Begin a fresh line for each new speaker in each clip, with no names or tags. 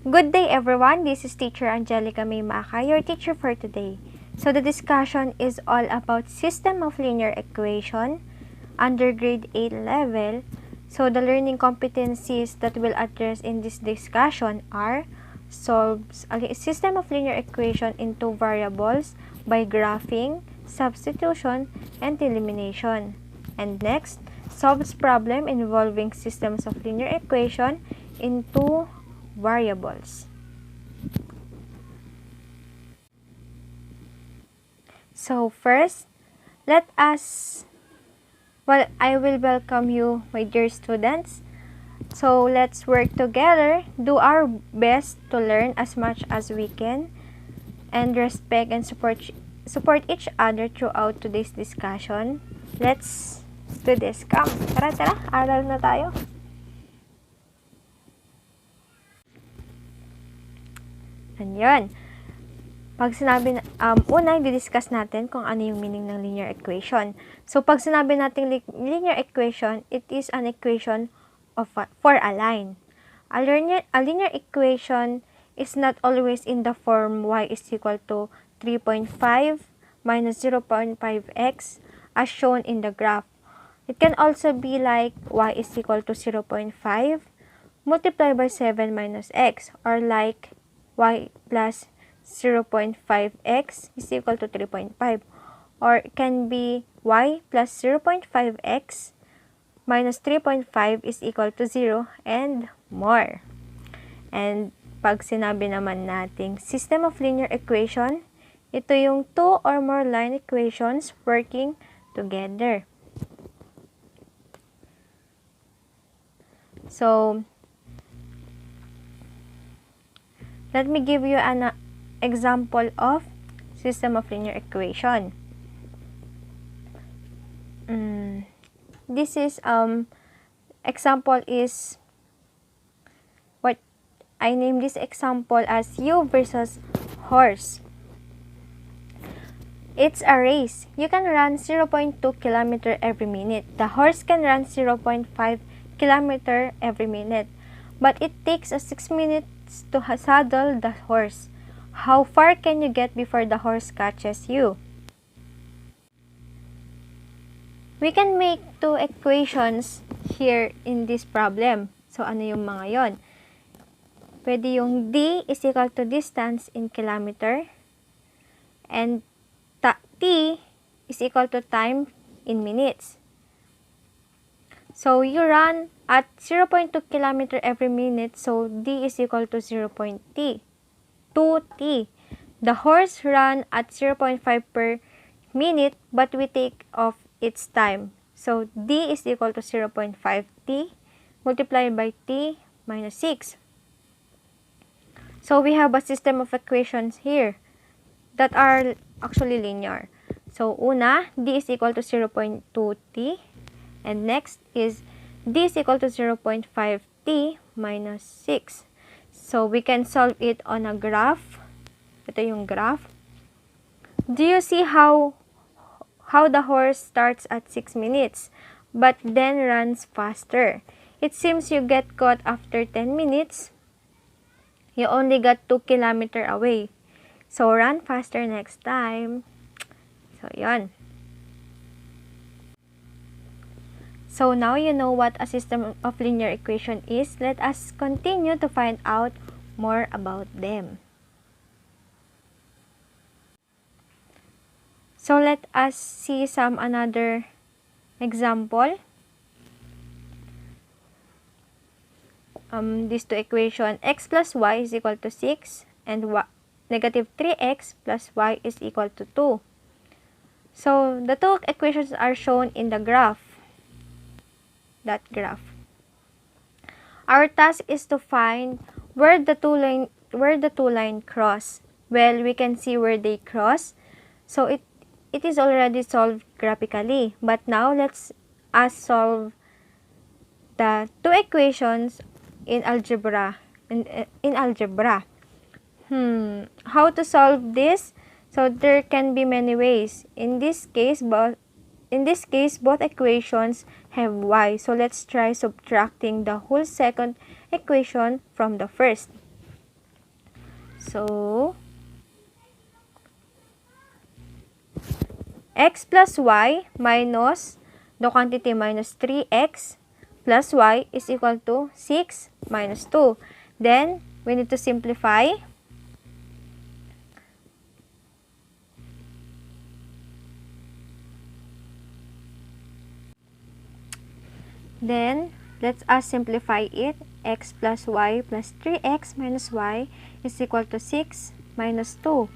Good day everyone, this is teacher Angelica Maymaka, your teacher for today. So the discussion is all about system of linear equation under grade 8 level. So the learning competencies that we'll address in this discussion are solves a system of linear equation into variables by graphing, substitution, and elimination. And next, solves problem involving systems of linear equation into variables. So first, I will welcome you, my dear students. So let's work together, do our best to learn as much as we can, and respect and support each other throughout today's discussion. Let's do this. Come, tara, aral na tayo. Ayan. Pag sinabi, una, i-discuss natin kung ano yung meaning ng linear equation. So, pag sinabi natin linear equation, it is an equation for a line. A linear equation is not always in the form y is equal to 3.5 minus 0.5x as shown in the graph. It can also be like y is equal to 0.5 multiplied by 7 minus x, or like y plus 0.5x is equal to 3.5, or it can be y plus 0.5x minus 3.5 is equal to 0, and more. And pag sinabi naman nating system of linear equation, ito yung two or more line equations working together. So, let me give you an example of system of linear equation. This is example is what I name this example as you versus horse. It's a race. You can run 0.2 km every minute. The horse can run 0.5 km every minute. But it takes us 6 minutes to saddle the horse. How far can you get before the horse catches you? We can make two equations here in this problem. So, ano yung mga yon? Pwede yung d is equal to distance in kilometer, and t is equal to time in minutes. So, you run at 0.2 km every minute, so d is equal to 0.2t. The horse ran at 0.5 per minute, but we take off its time. So, d is equal to 0.5t multiplied by t minus 6. So, we have a system of equations here that are actually linear. So, una, d is equal to 0.2t. And next is d is equal to 0.5t minus 6. So, we can solve it on a graph. Ito yung graph. Do you see how the horse starts at 6 minutes, but then runs faster? It seems you get caught after 10 minutes. You only got 2 km away. So, run faster next time. So, yon. So, now you know what a system of linear equation is. Let us continue to find out more about them. So, let us see some another example. These two equations, x plus y is equal to 6 and negative 3x plus y is equal to 2. So, the two equations are shown in the graph. That graph. Our task is to find where the two line cross. Well, we can see where they cross. So it is already solved graphically. But now let's solve the two equations in algebra. In algebra. How to solve this? So there can be many ways. In this case, both equations have y. So let's try subtracting the whole second equation from the first. So, x plus y minus the quantity minus 3x plus y is equal to 6 minus 2. Then, we need to simplify. Then, let us simplify it. X plus y plus 3x minus y is equal to 6 minus 2.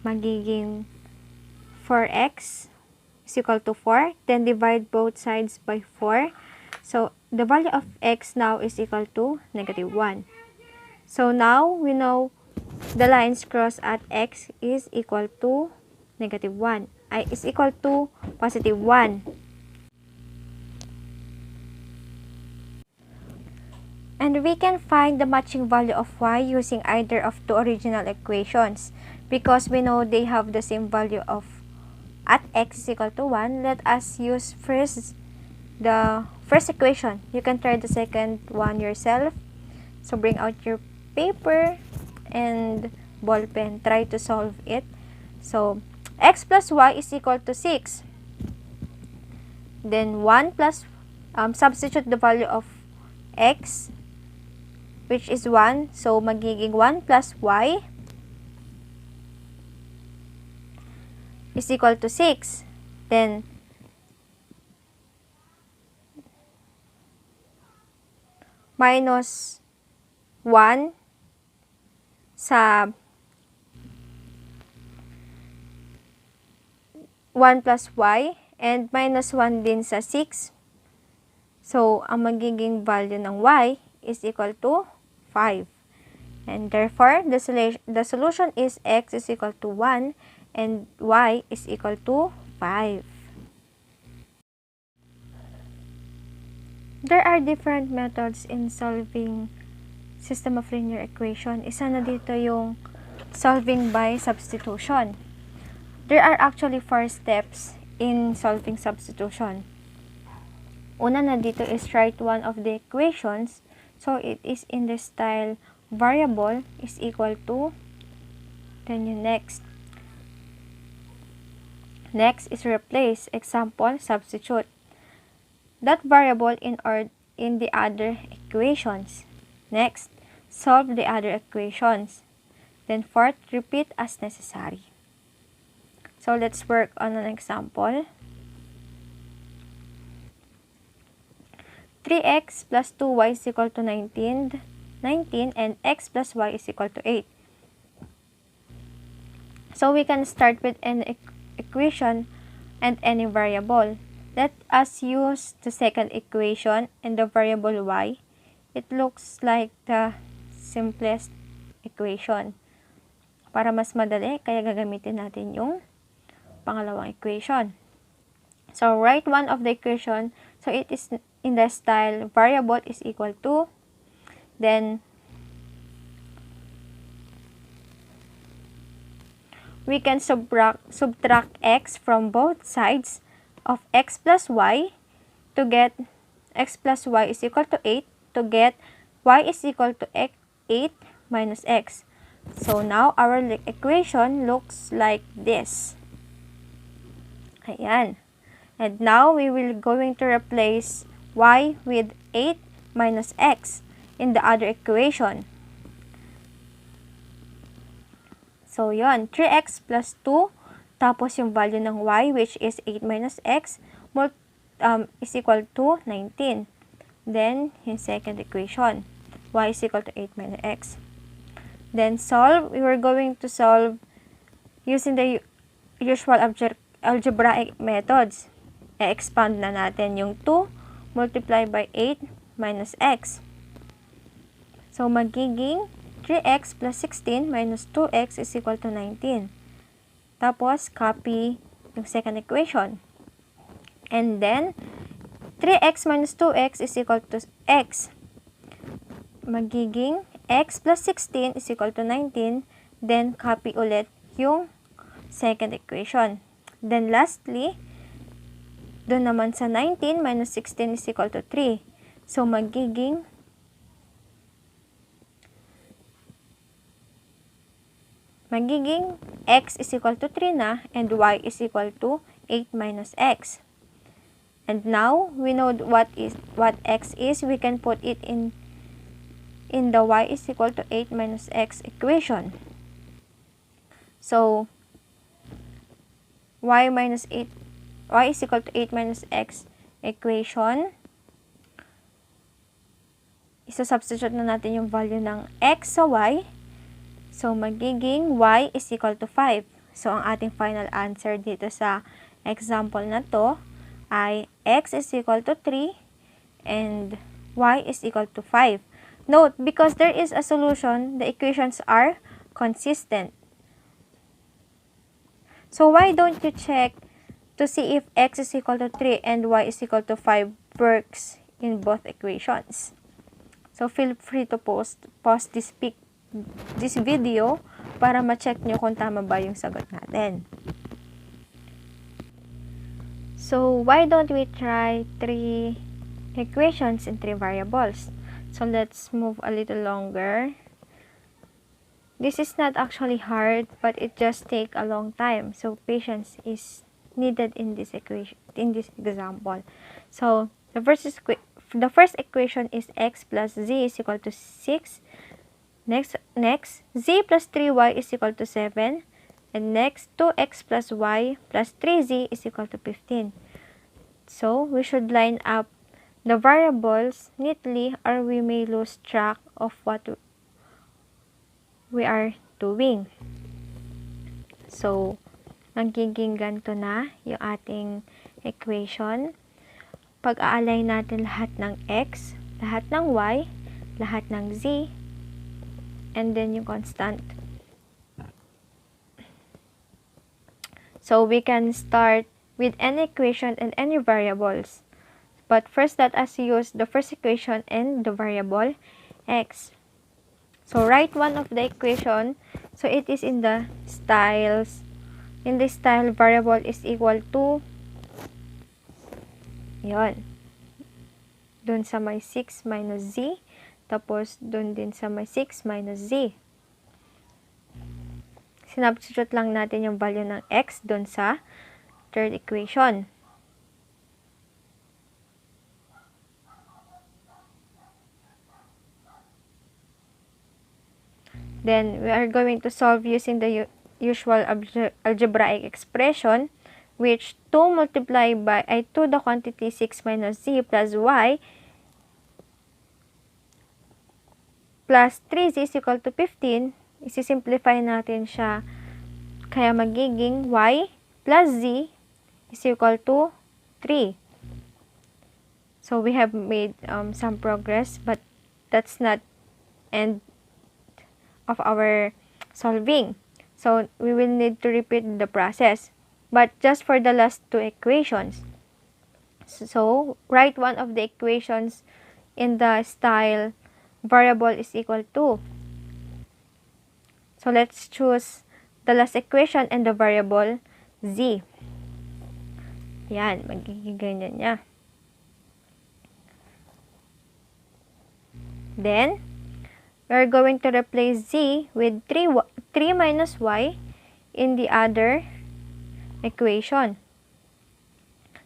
Magiging 4x is equal to 4. Then, divide both sides by 4. So, the value of x now is equal to negative 1. So, now we know the lines crossed at x is equal to negative 1. Is equal to positive 1. And we can find the matching value of y using either of two original equations. Because we know they have the same value of at x is equal to 1, let us use first the first equation. You can try the second one yourself. So bring out your paper and ball pen. Try to solve it. So x plus y is equal to 6. Then 1 plus, substitute the value of x, which is 1. So, magiging 1 plus y is equal to 6. Then, minus 1 sa 1 plus y and minus 1 din sa 6. So, ang magiging value ng y is equal to 5. And therefore, the solution is x is equal to 1 and y is equal to 5. There are different methods in solving system of linear equation. Isa na dito yung solving by substitution. There are actually 4 steps in solving substitution. Una na dito is write one of the equations. So, it is in the style variable is equal to, then yung next. Next is replace. Example, substitute that variable in the other equations. Next, solve the other equations. Then fourth, repeat as necessary. So, let's work on an example. 3x plus 2y is equal to 19 and x plus y is equal to 8. So, we can start with an equation and any variable. Let us use the second equation and the variable y. It looks like the simplest equation. Para mas madali, kaya gagamitin natin yung pangalawang equation. So, write one of the equation. So, it is in the style variable is equal to, then we can subtract x from both sides of x plus y to get x plus y is equal to 8 to get y is equal to 8 minus x. So, now our equation looks like this. Ayan. And now, we will going to replace y with 8 minus x in the other equation. So, yon 3x plus 2, tapos yung value ng y, which is 8 minus x, is equal to 19. Then, yung second equation, y is equal to 8 minus x. Then, solve. We were going to solve using the usual algebraic methods. E-expand na natin yung 2 multiplied by 8 minus x. So, magiging 3x plus 16 minus 2x is equal to 19. Tapos, copy yung second equation. And then, 3x minus 2x is equal to x. Magiging x plus 16 is equal to 19. Then, copy ulit yung second equation. Then, lastly, doon naman sa 19 minus 16 is equal to 3. So, magiging magiging x is equal to 3 na and y is equal to 8 minus x. And now, we know what x is. We can put it in the y is equal to 8 minus x equation. So, y is equal to 8 minus x equation. Isa-substitute na natin yung value ng x sa y. So, magiging y is equal to 5. So, ang ating final answer dito sa example na to ay x is equal to 3 and y is equal to 5. Note, because there is a solution, the equations are consistent. So, why don't you check to see if x is equal to 3 and y is equal to 5 works in both equations? So, feel free to pause this video para ma-check nyo kung tama ba yung sagot natin. So, why don't we try 3 equations in 3 variables? So, let's move a little longer. This is not actually hard, but it just take a long time. So, patience is needed in this example. So, the first equation is x plus z is equal to 6. Next, z plus 3y is equal to 7. And next, 2x plus y plus 3z is equal to 15. So, we should line up the variables neatly or we may lose track of what we are doing. So, magiging ganito na yung ating equation. Pag-aalay natin lahat ng x, lahat ng y, lahat ng z, and then yung constant. So, we can start with any equation and any variables. But first, let us use the first equation and the variable x. So, write one of the equation. So, it is in the styles. In the style, variable is equal to, yun, dun sa may 6 minus z. Tapos, dun din sa may 6 minus z. Sinubstitute lang natin yung value ng x dun sa third equation. Then, we are going to solve using the usual algebraic expression, which 2 multiplied by 2 the quantity 6 minus z plus y plus 3z is equal to 15. Isi-simplify natin siya. Kaya magiging y plus z is equal to 3. So, we have made some progress, but that's not end of our solving. So, we will need to repeat the process. But just for the last 2 equations. So, write one of the equations in the style variable is equal to. So, let's choose the last equation and the variable z. Yan, magiging ganyan niya. Then, we're going to replace z with 3 minus y in the other equation.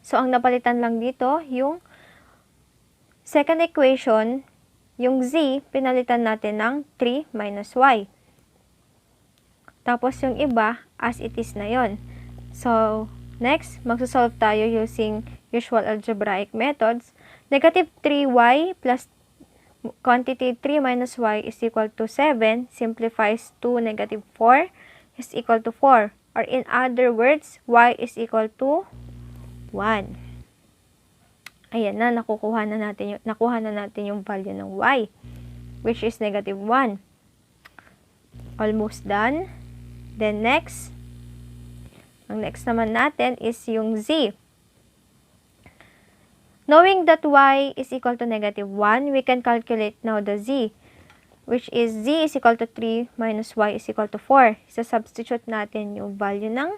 So, ang napalitan lang dito, yung second equation, yung z, pinalitan natin ng 3 minus y. Tapos, yung iba, as it is na yon. So, next, magsasolve tayo using usual algebraic methods. Negative 3y plus quantity 3 minus y is equal to 7 simplifies to negative 4 is equal to 4. Or in other words, y is equal to 1. Ayan na, nakuha na natin yung value ng y, which is negative 1. Almost done. Then next, ang next naman natin is yung z. Knowing that y is equal to negative 1, we can calculate now the z, which is z is equal to 3 minus y is equal to 4. So, substitute natin yung value ng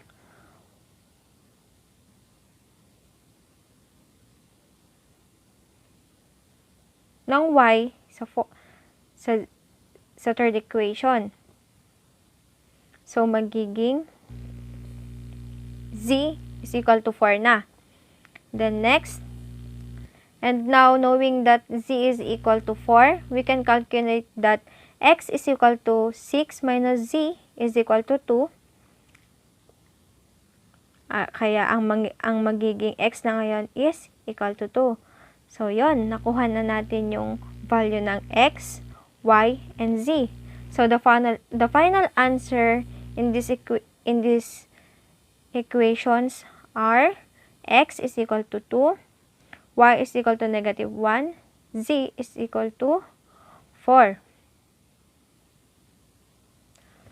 y sa third equation. So, magiging z is equal to 4 na. Then, next, and now knowing that z is equal to 4, we can calculate that x is equal to 6 minus z is equal to 2. Kaya ang magiging x na ngayon is equal to 2. So, yon, nakuha na natin yung value ng x, y, and z. So, the final answer in this equations are x is equal to 2, y is equal to negative 1, z is equal to 4.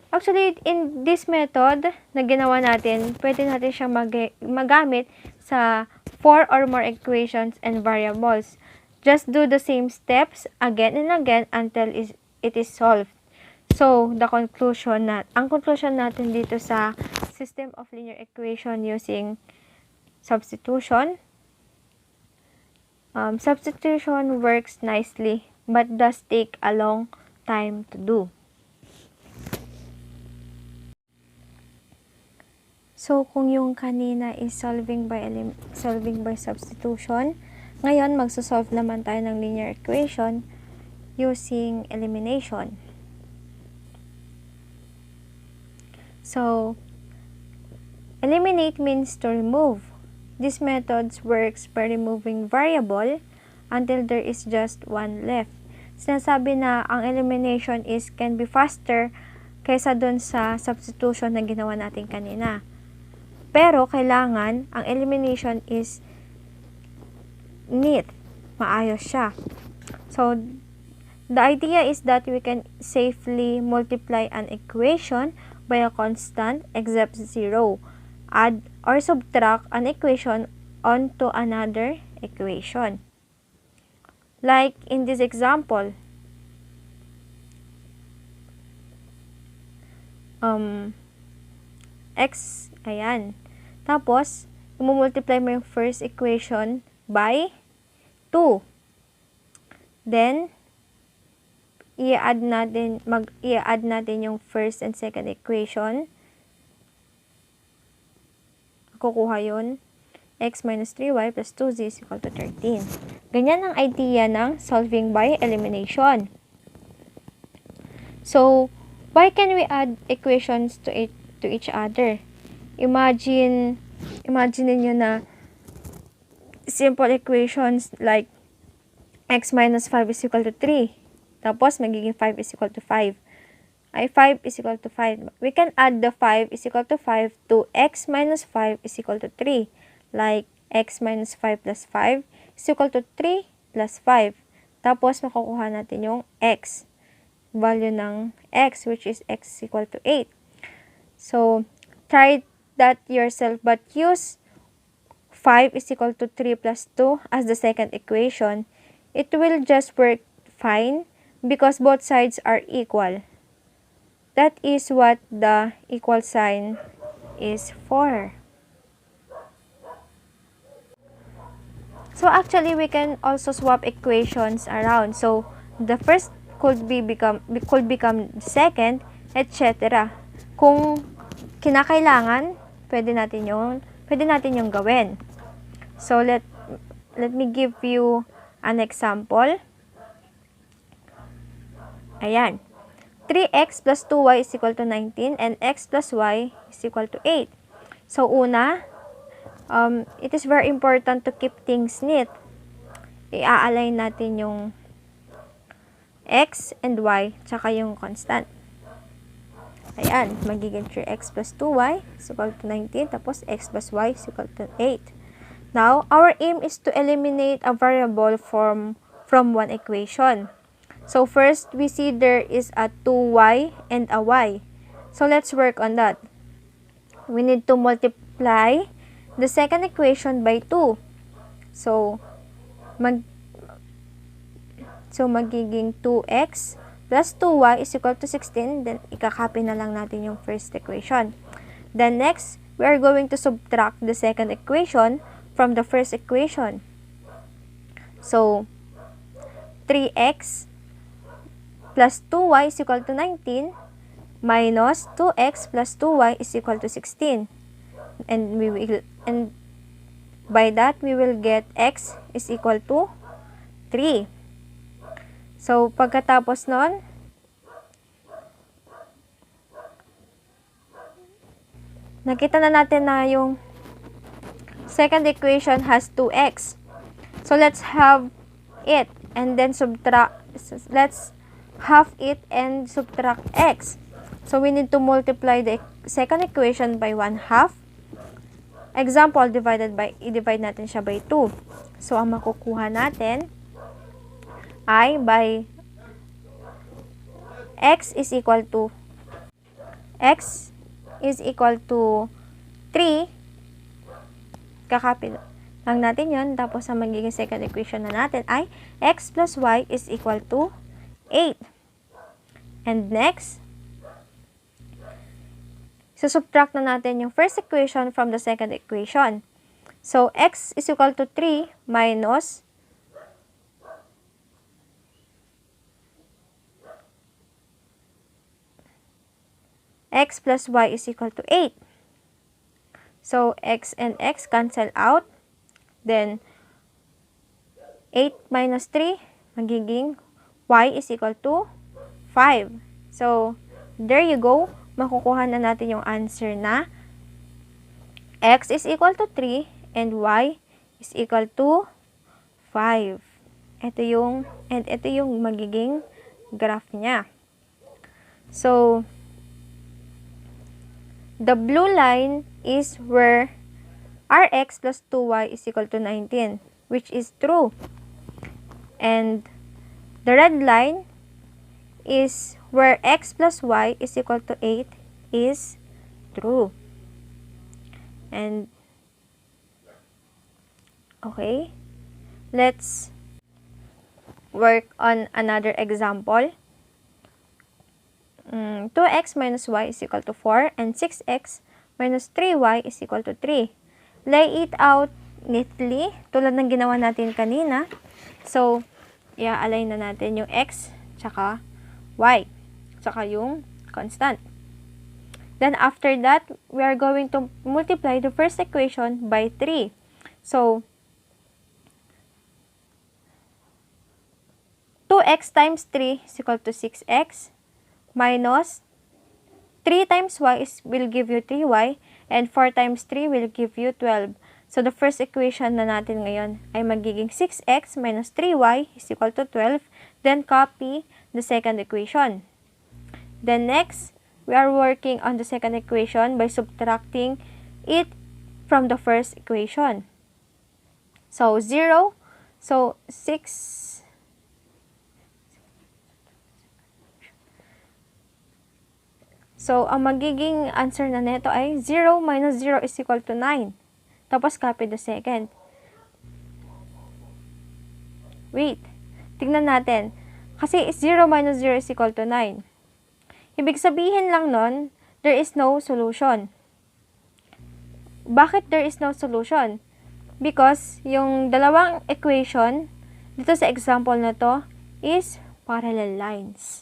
Actually, in this method na ginawa natin, pwede natin siyang magamit sa 4 or more equations and variables. Just do the same steps again and again until it is solved. So, ang conclusion natin dito sa system of linear equation using substitution. Substitution works nicely but does take a long time to do. So, kung yung kanina is solving by substitution, ngayon magsosolve naman tayo ng linear equation using elimination. So, eliminate means to remove. This method works by removing variable until there is just one left. Sinasabi na ang elimination can be faster kaysa dun sa substitution na ginawa natin kanina. Pero, kailangan, ang elimination is neat. Maayos siya. So, the idea is that we can safely multiply an equation by a constant except 0. Add or subtract an equation onto another equation. Like in this example, x, ayan. Tapos, multiply mo yung first equation by 2. Then, i-add natin yung first and second equation. Kukuha yun. X minus 3y plus 2z is equal to 13. Ganyan ang idea ng solving by elimination. So, why can we add equations to each other? Imagine niyo na simple equations like x minus 5 is equal to 3. Tapos, magiging 5 is equal to 5. 5 is equal to 5. We can add the 5 is equal to 5 to x minus 5 is equal to 3. Like, x minus 5 plus 5 is equal to 3 plus 5. Tapos, makukuha natin yung x. Value ng x, which is x is equal to 8. So, try that yourself, but use 5 is equal to 3 plus 2 as the second equation. It will just work fine because both sides are equal. That is what the equal sign is for. So actually, we can also swap equations around. So the first could become second, etc. Kung kinakailangan, pwede natin yung gawin. So let me give you an example. Ayan. 3x plus 2y is equal to 19 and x plus y is equal to 8. So, una, it is very important to keep things neat. I-align natin yung x and y, tsaka yung constant. Ayan, magiging 3x plus 2y is equal to 19, tapos x plus y is equal to 8. Now, our aim is to eliminate a variable from one equation. So, first, we see there is a 2y and a y. So, let's work on that. We need to multiply the second equation by 2. So, magiging 2x plus 2y is equal to 16. Then, ikakopy na lang natin yung first equation. Then, next, we are going to subtract the second equation from the first equation. So, 3x plus 2y is equal to 19. minus 2x plus 2y is equal to 16. And by that, we will get x is equal to 3. So, pagkatapos nun, nakita na natin na yung second equation has 2x. So, let's have it and then let's half it and subtract x. So, we need to multiply the second equation by 1/2. Example, i-divide natin siya by 2. So, ang makukuha natin ay by x is equal to 3. Kakapit lang natin yun. Tapos, ang magiging second equation na natin ay x plus y is equal to 8. And next, subtract na natin yung first equation from the second equation. So, x is equal to 3 minus x plus y is equal to 8. So, x and x cancel out. Then, 8 minus 3, magiging y is equal to 5. So, there you go. Makukuha na natin yung answer na x is equal to 3 and y is equal to 5. Ito yung magiging graph niya. So, the blue line is where rx plus 2y is equal to 19, which is true. And the red line is where x plus y is equal to 8 is true. And, okay, let's work on another example. 2x minus y is equal to 4 and 6x minus 3y is equal to 3. Lay it out neatly, tulad ng ginawa natin kanina. So, i-align na natin yung x tsaka y, tsaka yung constant. Then, after that, we are going to multiply the first equation by 3. So, 2x times 3 is equal to 6x minus 3 times y will give you 3y and 4 times 3 will give you 12. So, the first equation na natin ngayon ay magiging 6x minus 3y is equal to 12. Then, copy the second equation. Then, next, we are working on the second equation by subtracting it from the first equation. So, 0. So, 6. So, ang magiging answer na neto ay 0 minus 0 is equal to 9. Tapos, copy the second. Wait. Tignan natin. Kasi 0 minus 0 is equal to 9. Ibig sabihin lang nun, there is no solution. Bakit there is no solution? Because yung dalawang equation, dito sa example na to, is parallel lines.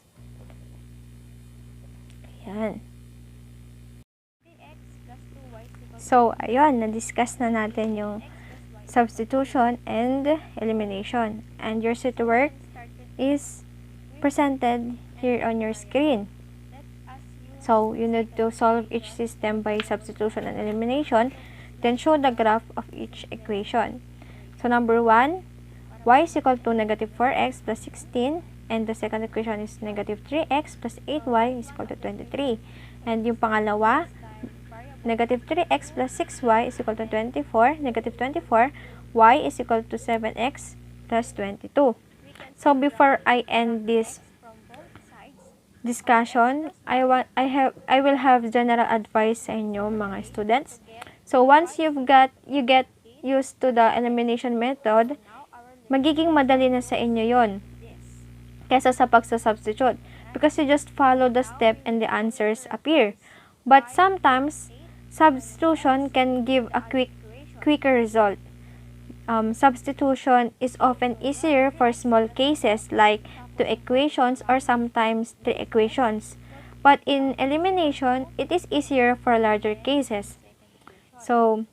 Ayan. So, ayun, na-discuss na natin yung substitution and elimination. And your set work is presented here on your screen. So, you need to solve each system by substitution and elimination, then show the graph of each equation. So, number 1, y is equal to negative 4x plus 16, and the second equation is negative 3x plus 8y is equal to 23. And yung pangalawa, negative 3x plus 6y is equal to 24, negative 24, y is equal to 7x plus 22. So, before I end this discussion, I will have general advice sa inyo mga students. So, once you get used to the elimination method, magiging madali na sa inyo yon kesa sa pagsasubstitute, because you just follow the step and the answers appear. But sometimes, substitution can give a quicker result. Substitution is often easier for small cases like 2 equations or sometimes 3 equations. But in elimination, it is easier for larger cases. So,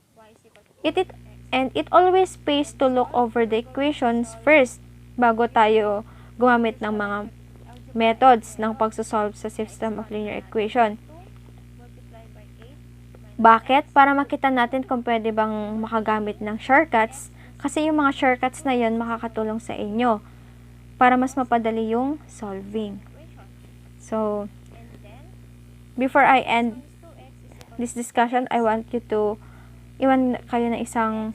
it always pays to look over the equations first bago tayo gumamit ng mga methods ng pagsosolve sa system of linear equation. Bakit? Para makita natin kung pwede bang makagamit ng shortcuts, kasi yung mga shortcuts na yon makakatulong sa inyo para mas mapadali yung solving. So, before I end this discussion, I want you to iwan kayo ng isang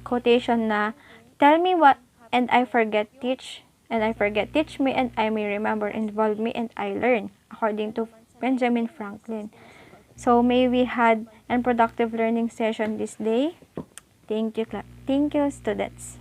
quotation na, tell me what and I forget teach me and I may remember, involve me and I learn, according to Benjamin Franklin. So may we had an productive learning session this day. Thank you students.